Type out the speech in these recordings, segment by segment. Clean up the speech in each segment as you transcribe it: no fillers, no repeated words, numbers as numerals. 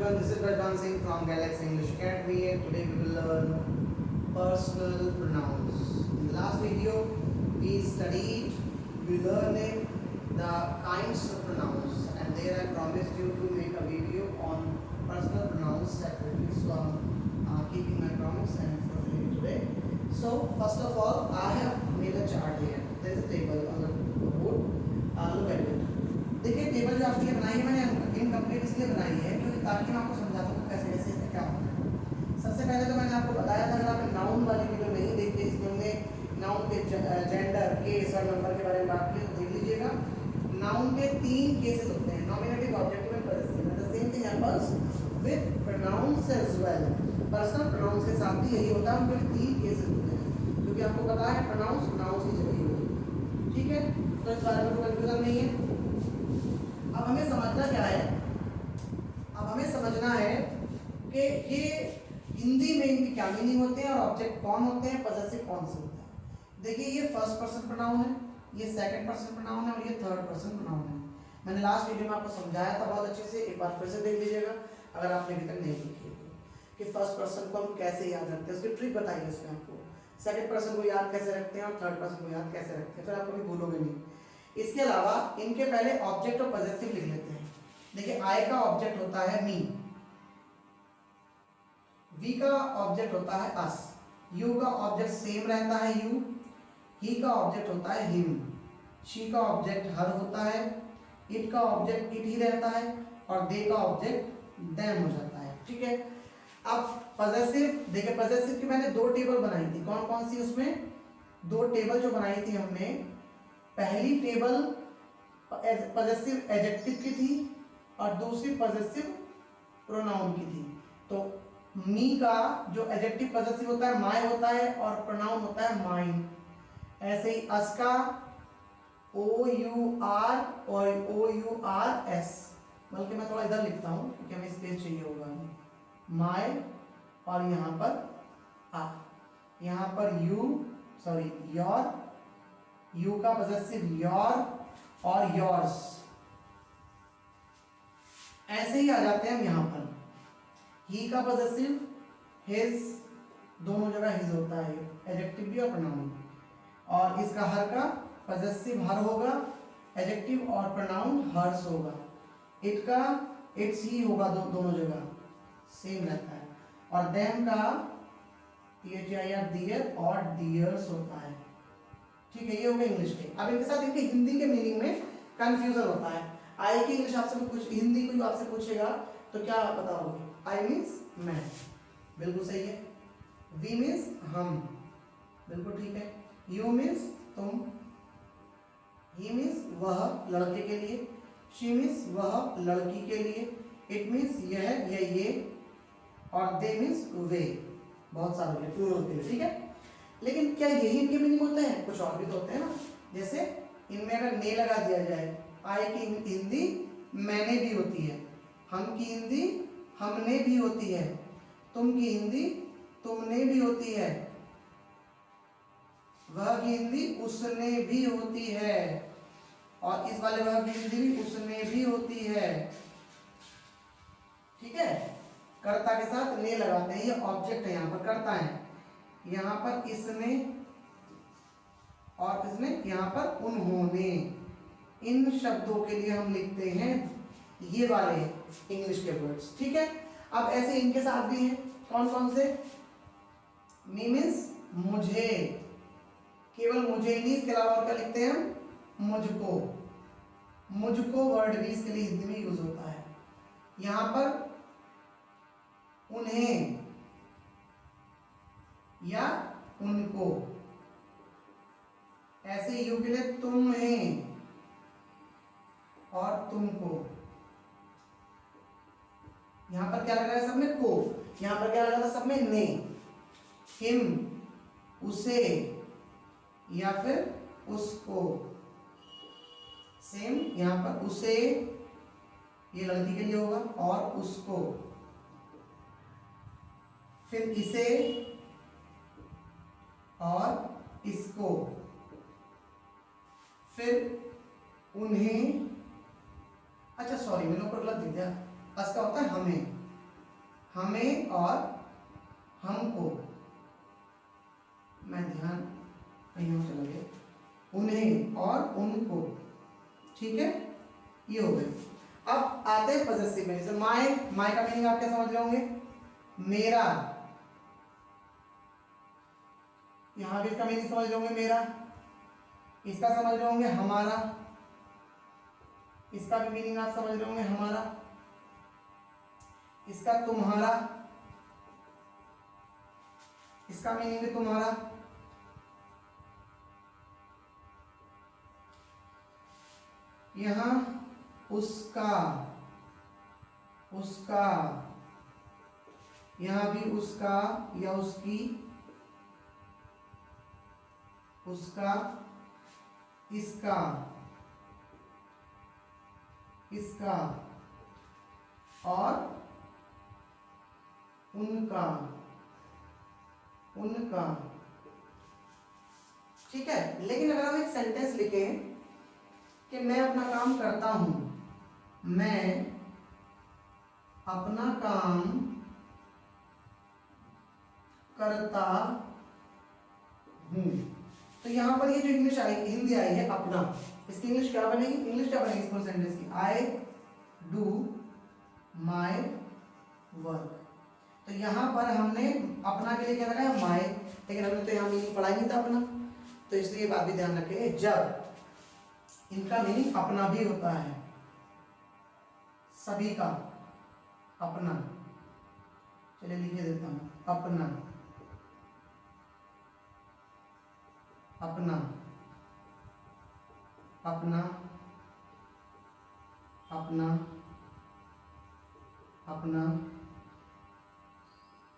everyone, this is Rajvan Singh from Galaxy English Academy and today we will learn personal pronouns. In the last video, we learned the kinds of pronouns and there I promised you to make a video on personal pronouns separately. So I'm keeping my promise and fulfilling it today. So first of all, I have made a chart here. There is a table on the board. Look at it. देखिए table जो आपकी बनाई है मैंने incomplete इसलिए बनाई है क्योंकि ताकि मैं आपको समझा सकूं कैसे कैसे इसमें क्या होता है। सबसे पहले तो मैंने आपको बताया था, अगर आपने नाउन वाली वीडियो नहीं देखी, इसमें हमने नाउन के जेंडर केस और नंबर के बारे में बात की, तो देख लीजिएगा। नाउन के 3 केसेस होते हैं, nominative, objective and possessive. The same thing happens with pronouns as well. Personal pronouns के साथ भी यही होता है, उनके 3 केसेस होते हैं क्योंकि आपको पता है प्रोनाउंस की जगह होगी। ठीक है, तो इस बारे में कोई कंफ्यूजन नहीं है। अब हमें समझना क्या है, अब हमें समझना है कि ये हिंदी में इनकी क्या मीनिंग होते हैं और ऑब्जेक्ट कौन होते हैं, पॉजेसिव कौन से होते हैं। देखिए ये फर्स्ट पर्सन प्रोनाउन है, ये सेकंड पर्सन प्रोनाउन है और ये थर्ड पर्सन प्रोनाउन है। मैंने लास्ट वीडियो में आपको समझाया था बहुत अच्छे से, एक बार फिर से देख लीजिएगा अगर आपने अभी तक नहीं देखी कि फर्स्ट पर्सन को हम कैसे याद रखते हैं, उसकी ट्रिक बताइए उसमें आपको। सेकंड पर्सन को याद कैसे रखते हैं और थर्ड पर्सन को याद कैसे रखते हैं, फिर आप कभी भूलोगे नहीं। इसके अलावा इनके पहले ऑब्जेक्ट और पॉजेसिव लिख लेते हैं। देखिए आई का ऑब्जेक्ट होता है मी, वी का ऑब्जेक्ट होता है अस, यू का ऑब्जेक्ट सेम रहता है यू, ही का ऑब्जेक्ट होता है हिम, शी का ऑब्जेक्ट हर होता है, इट का ऑब्जेक्ट इट ही रहता है और दे का ऑब्जेक्ट देम हो जाता है। ठीक है, अब पॉजेसिव देखिए, पॉजेसिव की मैंने 2 टेबल बनाई थी। कौन कौन सी? उसमें 2 टेबल जो बनाई थी हमने, पहली टेबल पॉजेसिव एडजेक्टिव की थी और दूसरी पॉजेसिव प्रोनाउन की थी। तो मी का जो एडजेक्टिव पॉजेसिव होता है माय होता है और प्रोनाउन होता है माइन। ऐसे ही अस का ओ यू आर एस, बल्कि मैं थोड़ा इधर लिखता हूं क्योंकि हमें स्पेस चाहिए होगा। माय और यहां पर आ, यहां पर योर, यू का पॉजेसिव योर और योर्स। ऐसे ही आ जाते हैं हम यहां पर। ही का पॉजेसिव हिज, दोनों जगह हिज होता है, एडजेक्टिव भी और प्रोनाउन। और इसका हर का पॉजेसिव हर होगा, एडजेक्टिव और प्रोनाउन हर्स होगा। इट का इट्स ही होगा, दोनों जगह सेम रहता है। और देम का दियर और डियर्स होता है। ठीक है, ये हो गया इंग्लिश के। अब इनके साथ इनके हिंदी के मीनिंग में कंफ्यूजन होता है। आई की इंग्लिश आपसे कुछ हिंदी कोई आपसे पूछेगा तो क्या बताओगे? आई मीन्स मैं, बिल्कुल सही है। वी मीन्स हम, बिल्कुल ठीक है। यू मीन्स तुम, ही मीन्स वह लड़के के लिए, शी मीन्स वह लड़की के लिए, इट मीन्स यह या ये, और दे मीन्स वे, बहुत सारे प्लूरल के लिए। ठीक है, लेकिन क्या यही इनके मीनिंग होते हैं? कुछ और भी तो होते हैं ना। जैसे इनमें अगर ने लगा दिया जाए, आई की हिंदी मैंने भी होती है, हम की हिंदी हमने भी होती है, तुम की हिंदी तुमने भी होती है, वह की हिंदी उसने भी होती है, और इस वाले वह की हिंदी भी उसने भी होती है। ठीक है, कर्ता के साथ ने लगाते हैं, ये ऑब्जेक्ट है, यहां पर कर्ता है, यहां पर इसने और इसने, यहां पर उन्होंने। इन शब्दों के लिए हम लिखते हैं ये वाले इंग्लिश के वर्ड्स। ठीक है, अब ऐसे इनके साथ भी हैं। कौन कौन से? मी मीन्स मुझे, केवल मुझे नहीं, इसके अलावा और क्या लिखते हैं हम? मुझको। मुझको वर्ड भी इसके लिए हिंदी में यूज होता है। यहां पर उन्हें या उनको। ऐसे यू के लिए तुम्हें और तुमको। यहां पर क्या लगा है सब में? को। यहां पर क्या लगा था सब में? ने। हिम, उसे या फिर उसको। सेम यहां पर उसे, ये लड़की के लिए होगा, और उसको। फिर इसे और इसको, फिर उन्हें, अच्छा सॉरी मैंने ऊपर गलत दे दिया, अस का होता है हमें, हमें और हमको, मैं ध्यान कहीं और चला गया, उन्हें और उनको, ठीक है, ये हो गए। अब आते हैं पॉजेसिव में, जैसे माय, माय का मीनिंग आप क्या समझ रहे होंगे, मेरा, यहां भी इसका मीनिंग समझ रहे होंगे मेरा, इसका समझ रहे होंगे हमारा, इसका भी मीनिंग आप समझ रहे होंगे हमारा, इसका तुम्हारा, इसका मीनिंग भी तुम्हारा, यहां उसका, उसका, यहां भी उसका या उसकी, उसका, इसका, इसका और उनका, उनका, ठीक है। लेकिन अगर हम एक सेंटेंस लिखें कि मैं अपना काम करता हूं, मैं अपना काम करता हूं, तो यहां पर ये जो इंग्लिश आई, हिंदी आई है अपना, इसकी इंग्लिश क्या बनेगी, इंग्लिश क्या बनेगी इस पूरे सेंटेंस की, आई डू माई वर्क। तो यहां पर हमने अपना के लिए क्या लगाया, माई, लेकिन हमने तो यहां मीनिंग पढ़ा ही नहीं था अपना, तो इसलिए बात भी ध्यान रखेंगे, जब इनका मीनिंग अपना भी होता है, सभी का अपना, चलिए लिखे देता हूं, अपना, अपना, अपना, अपना, अपना,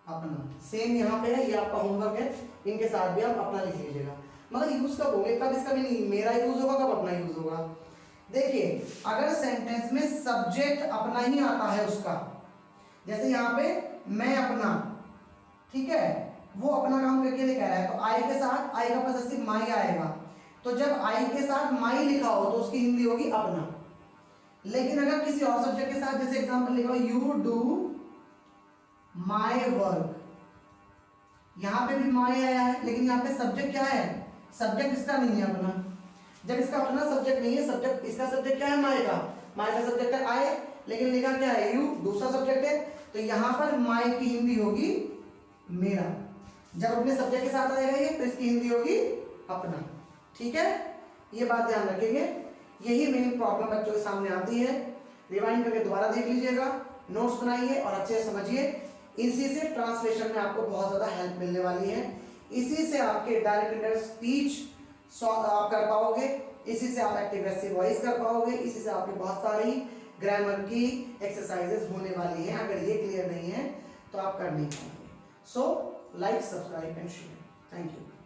अपना, सेम यहाँ पे है, ये आपका होमवर्क है, इनके साथ भी आप अपना लिख लीजिएगा। मगर यूज कब होंगे, कब इसका मीनिंग मेरा यूज होगा, कब अपना यूज होगा। देखिए अगर सेंटेंस में सब्जेक्ट अपना ही आता है उसका, जैसे यहाँ पे मैं अपना, ठीक है, वो अपना काम करके लिए कह रहा है, तो आई के साथ, आई का पॉसेसिव माई आएगा, तो जब आई के साथ माई लिखा हो तो उसकी हिंदी होगी अपना। लेकिन अगर किसी और सब्जेक्ट के साथ, जैसे एग्जांपल लिखा हो यू डू माई वर्क, यहां पे भी माई आया है, लेकिन यहाँ पे सब्जेक्ट क्या है, सब्जेक्ट इसका नहीं है अपना। जब इसका अपना सब्जेक्ट नहीं है, सब्जेक्ट, इसका सब्जेक्ट क्या है, माई का, माई का सब्जेक्ट है आई, लेकिन लिखा क्या है, यू, दूसरा सब्जेक्ट है, तो यहां पर माई की हिंदी होगी मेरा। जब अपने सब्जेक्ट के साथ आएगा ये, तो इसकी हिंदी होगी अपना, ठीक है, ये बात ध्यान रखेंगे। यही मेन प्रॉब्लम बच्चों के सामने आती है, रिवाइंड करके दोबारा देख लीजिएगा, नोट्स बनाइए और अच्छे से समझिए। इसी से ट्रांसलेशन में आपको बहुत ज्यादा हेल्प मिलने वाली है, इसी से आपके डायरेक्ट इंडायरेक्ट स्पीच आप कर पाओगे, इसी से आप एक्टिव पैसिव वॉइस कर पाओगे, इसी से आपकी बहुत सारी ग्रामर की एक्सरसाइजेस होने वाली हैं। अगर ये क्लियर नहीं है तो आप कर नहीं पाएंगे। So like, subscribe and share. Thank you.